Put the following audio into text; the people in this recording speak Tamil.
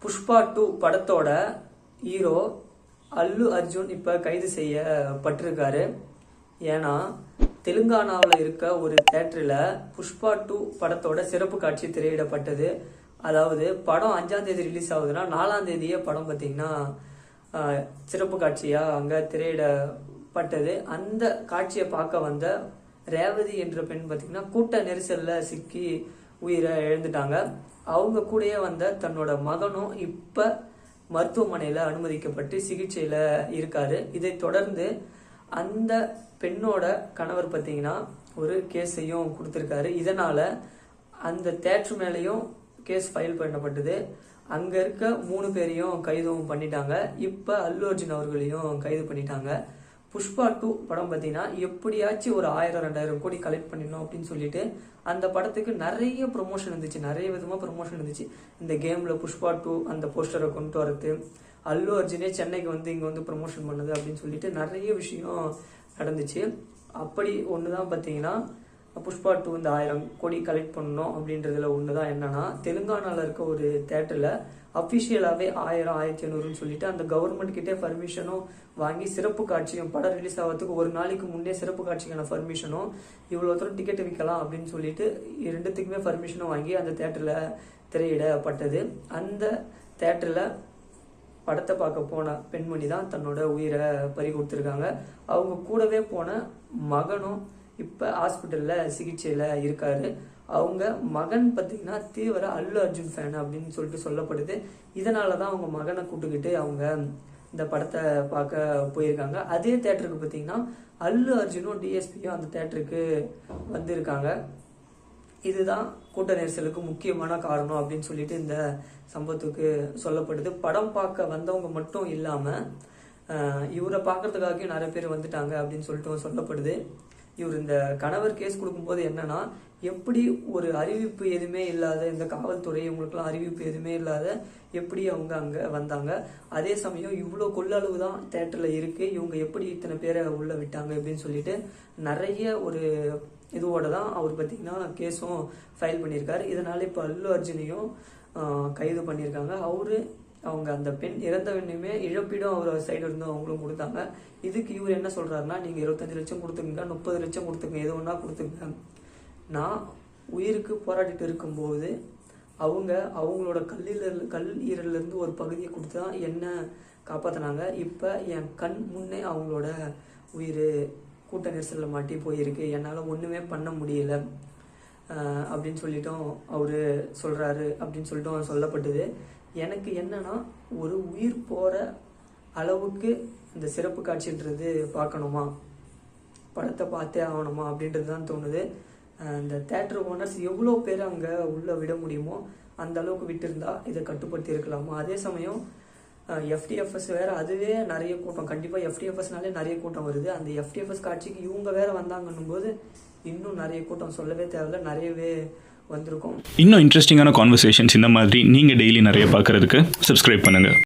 புஷ்பா 2 படத்தோட ஹீரோ அல்லு அர்ஜுன் இப்போ கைது செய்யப்பட்டிருக்காரு. ஏன்னா தெலுங்கானாவில் இருக்க ஒரு தேட்டரில் புஷ்பா 2 படத்தோட சிறப்பு காட்சி திரையிடப்பட்டது. அதாவது படம் 5ஆம் தேதி ரிலீஸ் ஆகுதுன்னா 4ஆம் தேதியே படம் பார்த்தீங்கன்னா சிறப்பு காட்சியாக அங்கே திரையிடப்பட்டது. அந்த காட்சியை பார்க்க வந்த ரேவதி என்ற பெண் பார்த்தீங்கன்னா கூட்ட நெரிசலில் சிக்கி உயிரை இழந்துட்டாங்க. அவங்க கூடயே வந்த தன்னோட மகனும் இப்போ மருத்துவமனையில் அனுமதிக்கப்பட்டு சிகிச்சையில் இருக்காரு. இதை தொடர்ந்து அந்த பெண்ணோட கணவர் பார்த்தீங்கன்னா ஒரு கேஸையும் கொடுத்துருக்காரு. இதனால அந்த தேட்டர் மேலேயும் கேஸ் ஃபைல் பண்ணப்பட்டது. அங்கே இருக்க 3 பேரையும் கைதும் பண்ணிட்டாங்க. இப்போ அல்லு அர்ஜுன் அவர்களையும் கைது பண்ணிட்டாங்க. புஷ்பா 2 படம் பார்த்தீங்கன்னா எப்படியாச்சும் ஒரு 1000-2000 கோடி கலெக்ட் பண்ணிடணும் அப்படின்னு சொல்லிட்டு அந்த படத்துக்கு நிறைய ப்ரொமோஷன் இருந்துச்சு, நிறைய விதமாக ப்ரொமோஷன் இருந்துச்சு. இந்த கேமில் புஷ்பா 2 அந்த போஸ்டரை கொண்டு வரது, அல்லு அர்ஜுனே சென்னைக்கு வந்து இங்கே வந்து ப்ரொமோஷன் பண்ணுது அப்படின்னு சொல்லிட்டு நிறைய விஷயம் நடந்துச்சு. அப்படி ஒன்று தான் பார்த்தீங்கன்னா புஷ்பா 2 இந்த 1000 கோடி கலெக்ட் பண்ணணும் அப்படின்றதுல ஒன்று தான் என்னன்னா, தெலுங்கானாவில் இருக்க ஒரு தேட்டரில் அஃபிஷியலாகவே 1000-1500 சொல்லிட்டு அந்த கவர்மெண்ட் கிட்டே பர்மிஷனும் வாங்கி சிறப்பு காட்சியும் படம் ரிலீஸ் ஆகிறதுக்கு ஒரு நாளைக்கு முன்னே சிறப்பு காட்சிக்கான பர்மிஷனும் இவ்வளோ தூரம் டிக்கெட் விற்கலாம் அப்படின்னு சொல்லிட்டு 2த்துக்குமே பர்மிஷனும் வாங்கி அந்த தேட்டரில் திரையிடப்பட்டது. அந்த தேட்டரில் படத்தை பார்க்க போன பெண்மணி தான் தன்னோட உயிரை பறி கொடுத்துருக்காங்க. அவங்க கூடவே போன மகனும் இப்போ ஹாஸ்பிட்டலில் சிகிச்சையில் இருக்காரு. அவங்க மகன் பார்த்தீங்கன்னா தீவிர அல்லு அர்ஜுன் ஃபேன் அப்படின்னு சொல்லிட்டு சொல்லப்படுது. இதனால தான் அவங்க மகனை கூட்டுக்கிட்டு அவங்க இந்த படத்தை பார்க்க போயிருக்காங்க. அதே தேட்டருக்கு பார்த்தீங்கன்னா அல்லு அர்ஜுனும் டிஎஸ்பியும் அந்த தேட்டருக்கு வந்திருக்காங்க. இதுதான் கூட்ட நெரிசலுக்கு முக்கியமான காரணம் அப்படின்னு சொல்லிட்டு இந்த சம்பவத்துக்கு சொல்லப்படுது. படம் பார்க்க வந்தவங்க மட்டும் இல்லாமல் இவரை பார்க்கறதுக்காக நிறைய பேர் வந்துட்டாங்க அப்படின்னு சொல்லிட்டு சொல்லப்படுது. இவர் இந்த கணவர் கேஸ் கொடுக்கும்போது என்னன்னா, எப்படி ஒரு அறிவிப்பு எதுவுமே இல்லாத இந்த காவல்துறை இவங்களுக்குலாம் அறிவிப்பு எதுவுமே இல்லாத எப்படி அவங்க அங்கே வந்தாங்க, அதே சமயம் இவ்வளோ கொள்ளளவு தான் தேட்டரில் இருக்குது, இவங்க எப்படி இத்தனை பேரை உள்ளே விட்டாங்க அப்படின்னு சொல்லிட்டு நிறைய ஒரு இதுவோட தான் அவர் பார்த்தீங்கன்னா கேஸும் ஃபைல் பண்ணியிருக்காரு. இதனால இப்போ அல்லு அர்ஜுனையும் கைது பண்ணியிருக்காங்க. அவங்க அந்த பெண் இறந்தவனையுமே இழப்பீடும் அவர் சைடு இருந்து அவங்களும் கொடுத்தாங்க. இதுக்கு இவர் என்ன சொல்றாருன்னா, நீங்க 25 லட்சம் கொடுத்துங்க, 30 லட்சம் கொடுத்துங்க, எது ஒன்றா கொடுத்துங்க. நான் உயிருக்கு போராடிட்டு இருக்கும்போது அவங்களோட கல்லீரலிருந்து ஒரு பகுதியை கொடுத்து தான் என்ன காப்பாற்றினாங்க. இப்போ என் கண் முன்னே அவங்களோட உயிர் கூட்ட நெரிசலில் மாட்டி போயிருக்கு, என்னால் ஒன்றுமே பண்ண முடியல அப்படின்னு சொல்லிட்டும் அவர் சொல்கிறாரு அப்படின்னு சொல்லிட்டும் சொல்லப்பட்டது. எனக்கு என்னன்னா, ஒரு உயிர் போகிற அளவுக்கு இந்த சிறப்பு காட்சின்றது பார்க்கணுமா, படத்தை பார்த்தே ஆகணுமா அப்படின்றது தான் தோணுது. இந்த தேட்டர் ஓனர்ஸ் எவ்வளோ பேர் அங்கே உள்ளே விட முடியுமோ அந்த அளவுக்கு விட்டுருந்தா இதை கட்டுப்படுத்தி இருக்கலாமா. அதே சமயம் எஃப்டிஎஃப்எஸ் வேறு, அதுவே நிறைய கூட்டம், கண்டிப்பாக எஃப்டிஎஃப்எஸ்னாலே நிறைய கூட்டம் வருது. அந்த எஃப்டிஎஃப்எஸ் காட்சிக்கு இவங்க வேறு வந்தாங்கன்னும் போது இன்னும் நிறைய கூட்டம் சொல்லவே தேவையில்ல, நிறையவே வந்திருக்கும். இன்னும் இன்ட்ரெஸ்டிங்கான கான்வர்சேஷன்ஸ் இந்த மாதிரி நீங்கள் டெய்லி நிறைய பார்க்குறதுக்கு சப்ஸ்கிரைப் பண்ணுங்கள்.